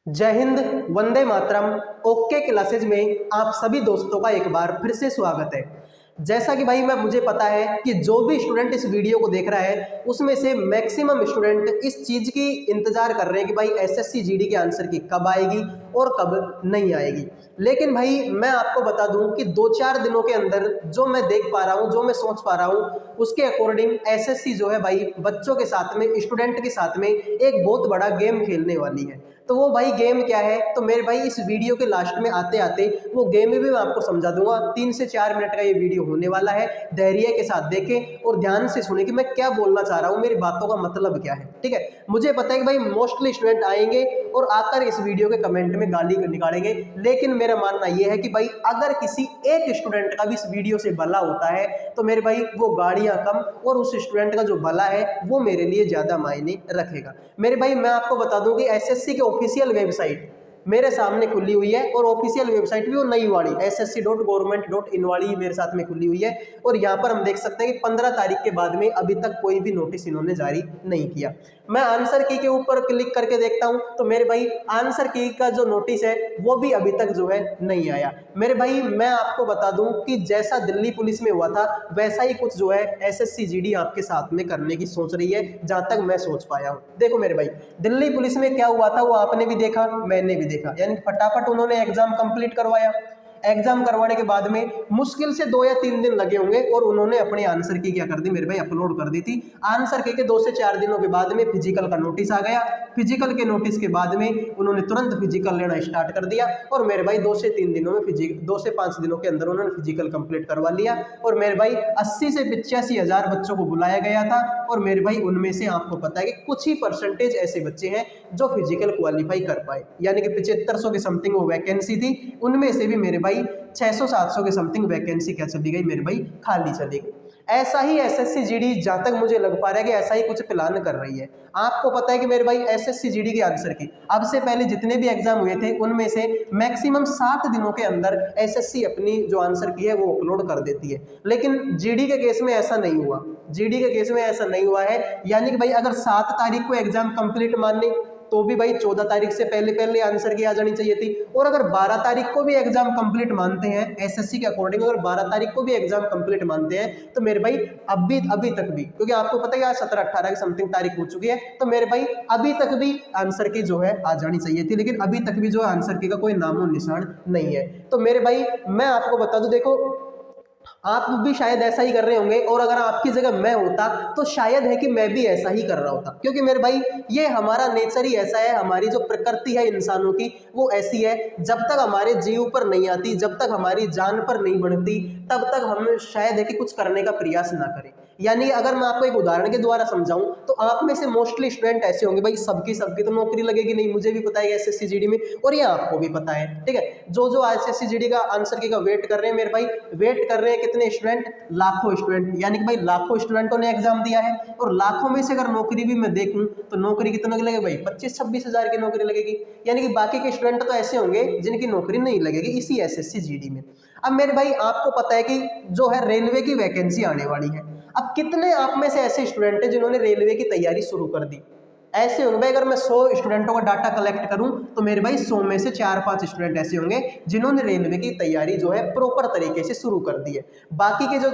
जय Hind, Vande Mataram. Okay classes में आप सभी दोस्तों का एक बार फिर से स्वागत है। जैसा कि भाई मुझे पता है कि जो भी स्टूडेंट इस वीडियो को देख रहा है उसमें से मैक्सिमम स्टूडेंट इस चीज़ की इंतजार कर रहे हैं कि भाई एसएससी जीडी के आंसर की कब आएगी और कब नहीं आएगी। लेकिन भाई मैं आपको बता दूं कि 2-4 दिनों के अंदर जो मैं देख पा रहा हूं, जो मैं सोच पा रहा हूं, उसके अकॉर्डिंग एसएससी जो है भाई बच्चों के साथ में, स्टूडेंट के साथ में एक बहुत बड़ा गेम खेलने वाली है। तो वो भाई गेम क्या है, तो मेरे भाई इस वीडियो के लास्ट में आते आते वो गेम भी मैं आपको समझा दूंगा। 3 से 4 मिनट का ये वीडियो होने वाला है। धैर्य के साथ देखें और ध्यान से सुने कि मैं क्या बोलना चाह रहा हूँ, मेरी बातों का मतलब क्या है। ठीक है, मुझे पता है कि भाई मोस्टली स्टूडेंट आएंगे और आकर इस वीडियो के कमेंट में गाली निकालेंगे, लेकिन मेरा मानना यह है कि भाई अगर किसी एक स्टूडेंट का भी इस वीडियो से भला होता है तो मेरे भाई वो गाड़ियां कम और उस स्टूडेंट का जो भला है वो मेरे लिए ज्यादा मायने रखेगा। मेरे भाई मैं आपको बता दूं कि एसएससी के ऑफिशियल वेबसाइट मेरे सामने खुली हुई है और ऑफिशियल वेबसाइट भी वो नई वाली ssc.government.in वाली मेरे साथ में खुली हुई है। और यहाँ पर हम देख सकते हैं कि 15 तारीख के बाद में अभी तक कोई भी नोटिस इन्होंने जारी नहीं किया। मैं आंसर की के ऊपर क्लिक करके देखता हूँ तो मेरे भाई आंसर की का जो नोटिस है वो भी अभी तक जो है नहीं आया। मेरे भाई मैं आपको बता दूं कि जैसा दिल्ली पुलिस में हुआ था वैसा ही कुछ जो है एसएससी जीडी आपके साथ में करने की सोच रही है, जहां तक मैं सोच पाया हूं। देखो मेरे भाई, दिल्ली पुलिस में क्या हुआ था वो आपने भी देखा, मैंने भी देखा, यानी फटाफट उन्होंने एग्जाम कंप्लीट करवाया। एग्जाम करवाने के बाद में मुश्किल से 2 या 3 दिन लगे होंगे और उन्होंने अपनी आंसर की क्या कर दी मेरे भाई, अपलोड कर दी थी। आंसर की के 2 से 4 दिनों के बाद में फिजिकल का नोटिस आ गया। फिजिकल के नोटिस के बाद में उन्होंने तुरंत फिजिकल लेना स्टार्ट कर दिया और मेरे भाई 2 से 3 दिनों में 2 से 5 दिनों के अंदर उन्होंने फिजिकल कंप्लीट करवा लिया। और मेरे भाई 80 से 85 हजार बच्चों को बुलाया गया था और मेरे भाई उनमें से आपको पता है कि कुछ ही परसेंटेज ऐसे बच्चे हैं जो फिजिकल क्वालिफाई कर पाए, यानी कि 7500 के समथिंग वो वैकेंसी थी, उनमें से भी मेरे भाई 600-700 के समथिंग वैकेंसी क्या चली गई मेरे भाई, खाली चली गई। ऐसा ही एसएससी जीडी जहां तक मुझे लग पा रहा है कि ऐसा ही कुछ प्लान कर रही है। आपको पता है कि मेरे भाई एसएससी जीडी के आंसर की अब से पहले जितने भी एग्जाम हुए थे उनमें से मैक्सिमम 7 दिनों के अंदर एसएससी अपनी जो आंसर की है वो अपलोड कर देती है। लेकिन जीडी के केस में ऐसा नहीं हुआ, जीडी के केस में ऐसा नहीं हुआ है। यानी कि भाई अगर 7 तारीख को एग्जाम कंप्लीट माननी तो भी भाई 14 तारीख से पहले पहले आंसर की आ जानी चाहिए थी। और अगर 12 तारीख को भी एग्जाम कंप्लीट मानते हैं एसएससी के अकॉर्डिंग, अगर 12 तारीख को भी एग्जाम कंप्लीट मानते हैं तो मेरे भाई अभी तक भी, क्योंकि आपको पता है आज 17-18 की समथिंग तारीख हो चुकी है, तो मेरे भाई अभी तक भी आंसर की जो है आ जानी चाहिए थी। लेकिन अभी तक भी जो है आंसर की का कोई नामो निशान नहीं है। तो मेरे भाई मैं आपको बता दूं, देखो आप भी शायद ऐसा ही कर रहे होंगे और अगर आपकी जगह मैं होता तो शायद है कि मैं भी ऐसा ही कर रहा होता, क्योंकि मेरे भाई ये हमारा नेचर ही ऐसा है, हमारी जो प्रकृति है इंसानों की वो ऐसी है। जब तक हमारे जीव पर नहीं आती, जब तक हमारी जान पर नहीं बढ़ती, तब तक हम शायद है कि कुछ करने का प्रयास ना करें। यानी अगर मैं आपको एक उदाहरण के द्वारा समझाऊं तो आप में से मोस्टली स्टूडेंट ऐसे होंगे भाई सबकी तो नौकरी लगेगी नहीं, मुझे भी पता है एसएससी जीडी में और ये आपको भी पता है। ठीक है, जो एसएससी जीडी का आंसर की का वेट कर रहे हैं मेरे भाई, वेट कर रहे हैं कितने स्टूडेंट, लाखों स्टूडेंट, यानी कि भाई लाखों स्टूडेंटों ने एग्जाम दिया है और लाखों में से अगर नौकरी भी मैं देखूं तो नौकरी कितनों की लगेगी भाई, 25-26 हजार की नौकरी लगेगी। यानी कि बाकी के स्टूडेंट तो ऐसे होंगे जिनकी नौकरी नहीं लगेगी इसी एसएससी जीडी में। अब मेरे भाई आपको पता है कि जो है रेलवे की वैकेंसी आने वाली है। अब कितने आप में से ऐसे स्टूडेंट हैं जिन्होंने रेलवे की तैयारी शुरू कर दी? ऐसे होंगे भाई, अगर मैं 100 स्टूडेंटों का डाटा कलेक्ट करूं तो मेरे भाई 100 में से 4-5 स्टूडेंट ऐसे होंगे जिन्होंने रेलवे की तैयारी जो है प्रॉपर तरीके से शुरू कर दी है। बाकी के जो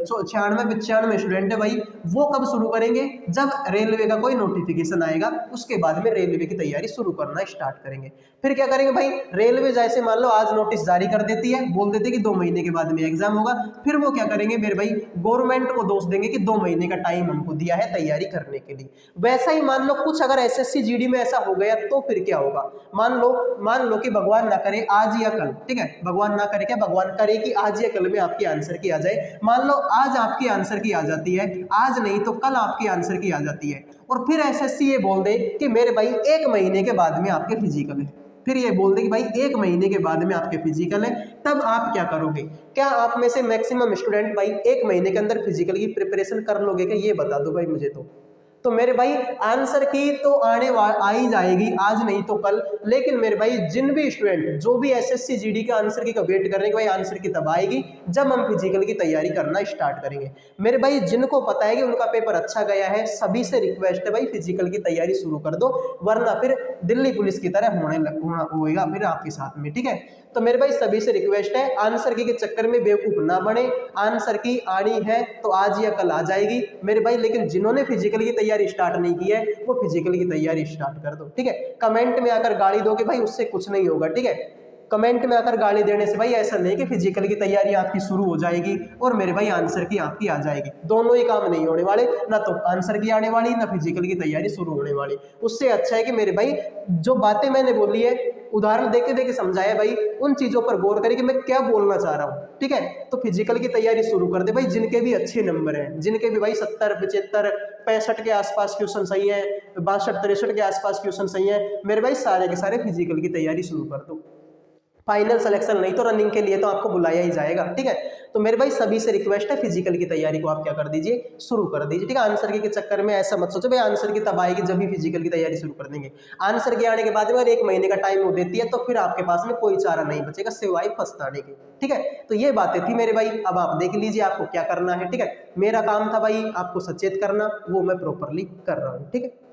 96-95 स्टूडेंट है भाई वो कब शुरू करेंगे, जब रेलवे का कोई नोटिफिकेशन आएगा उसके बाद में रेलवे की तैयारी शुरू करना स्टार्ट करेंगे। फिर क्या करेंगे भाई, रेलवे जैसे मान लो आज नोटिस जारी कर देती है, बोल देती है कि 2 महीने के बाद में एग्जाम होगा, फिर वो क्या करेंगे मेरे भाई, गवर्नमेंट को दोष देंगे कि 2 महीने का टाइम हमको दिया है तैयारी करने के लिए। वैसा ही मान लो कुछ अगर एसएससी जीडी में ऐसा हो गया तो फिर क्या होगा, मान लो कि भगवान ना करे आज या कल, ठीक है, भगवान ना करे, क्या भगवान करे कि आज या कल में आपकी आंसर की आ जाए। मान लो आज आपकी आंसर की आ जाती है, आज नहीं तो कल आपकी आंसर की आ जाती है और फिर एसएससी ये बोल दे कि मेरे भाई 1 महीने के बाद में आपके फिजिकल है, फिर ये बोल दे कि भाई 1 महीने के बाद में आपके फिजिकल है, तब आप क्या करोगे? क्या आप में से मैक्सिमम स्टूडेंट भाई 1 महीने के अंदर फिजिकल की प्रिपरेशन कर लोगे क्या? ये बता दो भाई मुझे। तो तो मेरे भाई आंसर की तो आ ही जाएगी, आज नहीं तो कल। लेकिन मेरे भाई जिन भी स्टूडेंट जो भी एसएससी जीडी के आंसर की का वेट कर रहे हैं कि भाई आंसर की तब आएगी जब हम फिजिकल की तैयारी करना स्टार्ट करेंगे। मेरे भाई जिनको पता है कि उनका पेपर अच्छा गया है, सभी से रिक्वेस्ट है भाई फिजिकल की तैयारी शुरू कर दो, वरना फिर दिल्ली पुलिस की तरह होगा फिर आपके साथ में, ठीक है। तो मेरे भाई सभी से रिक्वेस्ट है आंसर की के चक्कर में बेवकूफ ना बने, आंसर की आनी है तो आज या कल आ जाएगी मेरे भाई। लेकिन जिन्होंने फिजिकल की तैयारी स्टार्ट नहीं की है वो फिजिकल की तैयारी स्टार्ट कर दो, ठीक है। कमेंट में आकर गाली दोगे भाई उससे कुछ नहीं होगा, ठीक है। कमेंट में आकर गाली देने से भाई ऐसा नहीं कि फिजिकल की तैयारी आपकी शुरू हो जाएगी और मेरे भाई आंसर की आपकी आ जाएगी, दोनों ही काम नहीं होने वाले, ना तो आंसर की आने वाली ना फिजिकल की तैयारी शुरू होने वाली। उससे अच्छा है कि मेरे भाई जो बातें मैंने बोली है उदाहरण देके देके समझाया भाई, उन चीजों पर गौर करें कि मैं क्या बोलना चाह रहा हूँ, ठीक है। तो फिजिकल की तैयारी शुरू कर दे भाई, जिनके भी अच्छे नंबर हैं, जिनके भी भाई 70 75 65 के आसपास क्वेश्चन सही है, 62 63 के आसपास क्वेश्चन सही है, मेरे भाई सारे के सारे फिजिकल की तैयारी शुरू कर दो। फाइनल सिलेक्शन नहीं तो रनिंग के लिए तो आपको बुलाया ही जाएगा, ठीक है। तो मेरे भाई सभी से रिक्वेस्ट है फिजिकल की तैयारी को आप क्या कर दीजिए, शुरू कर दीजिए, ठीक है। आंसर के चक्कर में ऐसा मत सोचो भाई आंसर की तब आएगी जब भी फिजिकल की तैयारी शुरू कर देंगे। आंसर के आने के बाद में अगर 1 महीने का टाइम वो देती है तो फिर आपके पास में कोई चारा नहीं बचेगा सिवाय पछताने के, ठीक है। तो ये बातें थी मेरे भाई, अब आप देख लीजिए आपको क्या करना है, ठीक है। मेरा काम था भाई आपको सचेत करना, वो मैं प्रॉपरली कर रहा हूँ, ठीक है।